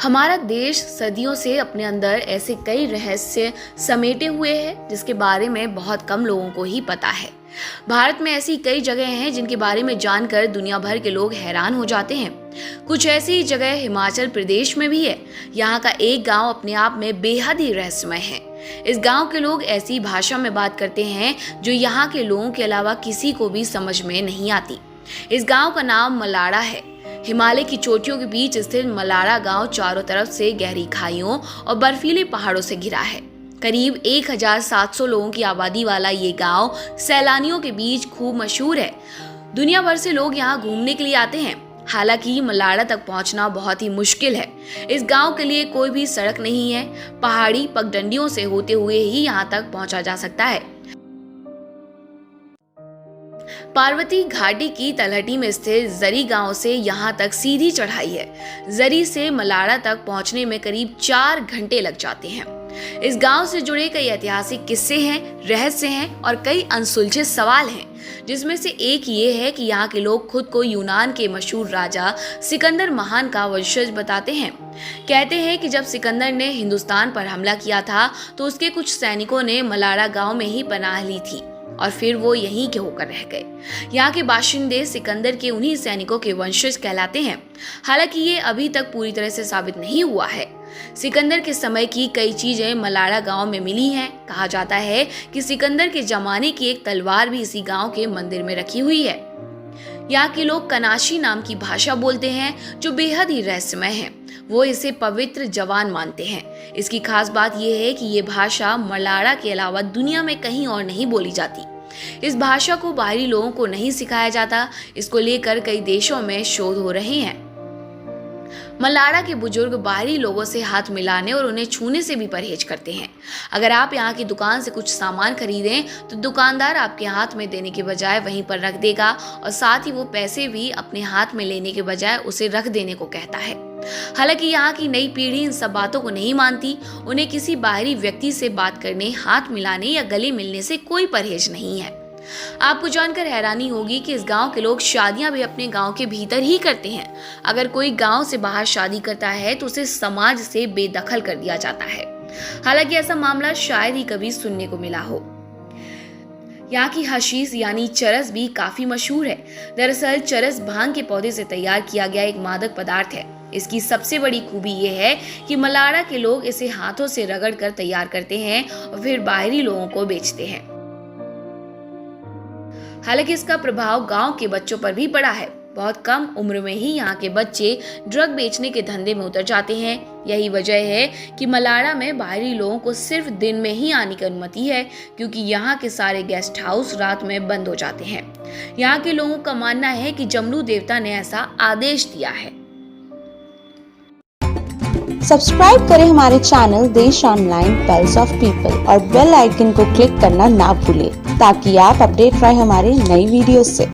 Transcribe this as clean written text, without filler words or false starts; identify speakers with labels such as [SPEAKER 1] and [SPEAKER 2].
[SPEAKER 1] हमारा देश सदियों से अपने अंदर ऐसे कई रहस्य समेटे हुए है जिसके बारे में बहुत कम लोगों को ही पता है। भारत में ऐसी कई जगह हैं जिनके बारे में जानकर दुनिया भर के लोग हैरान हो जाते हैं। कुछ ऐसी जगह हिमाचल प्रदेश में भी है। यहाँ का एक गांव अपने आप में बेहद ही रहस्यमय है। इस गांव के लोग ऐसी भाषा में बात करते हैं जो यहाँ के लोगों के अलावा किसी को भी समझ में नहीं आती। इस गांव का नाम मलाड़ा है। हिमालय की चोटियों के बीच स्थित मलाड़ा गांव चारों तरफ से गहरी खाइयों और बर्फीले पहाड़ों से घिरा है। करीब 1700 लोगों की आबादी वाला ये गांव सैलानियों के बीच खूब मशहूर है। दुनिया भर से लोग यहाँ घूमने के लिए आते हैं। हालांकि मलाड़ा तक पहुंचना बहुत ही मुश्किल है। इस गांव के लिए कोई भी सड़क नहीं है। पहाड़ी पगडंडियों से होते हुए ही यहाँ तक पहुंचा जा सकता है। पार्वती घाटी की तलहटी में स्थित जरी गांव से यहाँ तक सीधी चढ़ाई है। जरी से मलाड़ा तक पहुंचने में करीब 4 घंटे लग जाते हैं। इस गांव से जुड़े कई ऐतिहासिक किस्से हैं, रहस्य हैं और कई अनसुलझे सवाल हैं, जिसमें से एक ये है कि यहाँ के लोग खुद को यूनान के मशहूर राजा सिकंदर महान का वंशज बताते हैं। कहते हैं कि जब सिकंदर ने हिंदुस्तान पर हमला किया था तो उसके कुछ सैनिकों ने मलाड़ा गांव में ही पनाह ली थी और फिर वो यहीं के होकर रह गए। यहाँ के बाशिंदे सिकंदर के उन्हीं सैनिकों के वंशज कहलाते हैं। हालांकि ये अभी तक पूरी तरह से साबित नहीं हुआ है। सिकंदर के समय की कई चीजें मलाड़ा गांव में मिली हैं। कहा जाता है कि सिकंदर के जमाने की एक तलवार भी इसी गांव के मंदिर में रखी हुई है। यहाँ के लोग कनाशी नाम की भाषा बोलते हैं जो बेहद ही रहस्यमय है। वो इसे पवित्र जवान मानते हैं। इसकी खास बात यह है कि ये भाषा मलाड़ा के अलावा दुनिया में कहीं और नहीं बोली जाती। इस भाषा को बाहरी लोगों को नहीं सिखाया जाता। इसको लेकर कई देशों में शोध हो रहे हैं। मलाड़ा के बुजुर्ग बाहरी लोगों से हाथ मिलाने और उन्हें छूने से भी परहेज करते हैं। अगर आप यहाँ की दुकान से कुछ सामान खरीदें तो दुकानदार आपके हाथ में देने के बजाय वहीं पर रख देगा और साथ ही वो पैसे भी अपने हाथ में लेने के बजाय उसे रख देने को कहता है। हालांकि यहाँ की नई पीढ़ी इन सब बातों को नहीं मानती। उन्हें किसी बाहरी व्यक्ति से बात करने, हाथ मिलाने या गले मिलने से कोई परहेज नहीं है। आपको जानकर हैरानी होगी कि इस गांव के लोग शादियां भी अपने गांव के भीतर ही करते हैं। अगर कोई गांव से बाहर शादी करता है तो उसे समाज से बेदखल कर दिया जाता है। हालांकि ऐसा मामला शायद ही कभी सुनने को मिला हो। यहाँ की हशीश यानी चरस भी काफी मशहूर है। दरअसल चरस भांग के पौधे से तैयार किया गया एक मादक पदार्थ है। इसकी सबसे बड़ी खूबी यह है कि मलाड़ा के लोग इसे हाथों से रगड़ कर तैयार करते हैं और फिर बाहरी लोगों को बेचते हैं। हालांकि इसका प्रभाव गांव के बच्चों पर भी पड़ा है। बहुत कम उम्र में ही यहाँ के बच्चे ड्रग बेचने के धंधे में उतर जाते हैं। यही वजह है कि मलाड़ा में बाहरी लोगों को सिर्फ दिन में ही आने की अनुमति है, क्योंकि यहाँ के सारे गेस्ट हाउस रात में बंद हो जाते हैं। यहाँ के लोगों का मानना है कि जमरू देवता ने ऐसा आदेश दिया है।
[SPEAKER 2] सब्सक्राइब करें हमारे चैनल देश ऑनलाइन पल्स ऑफ पीपल और बेल आइकन को क्लिक करना ना भूलें ताकि आप अपडेट रहे हमारे नई वीडियो से।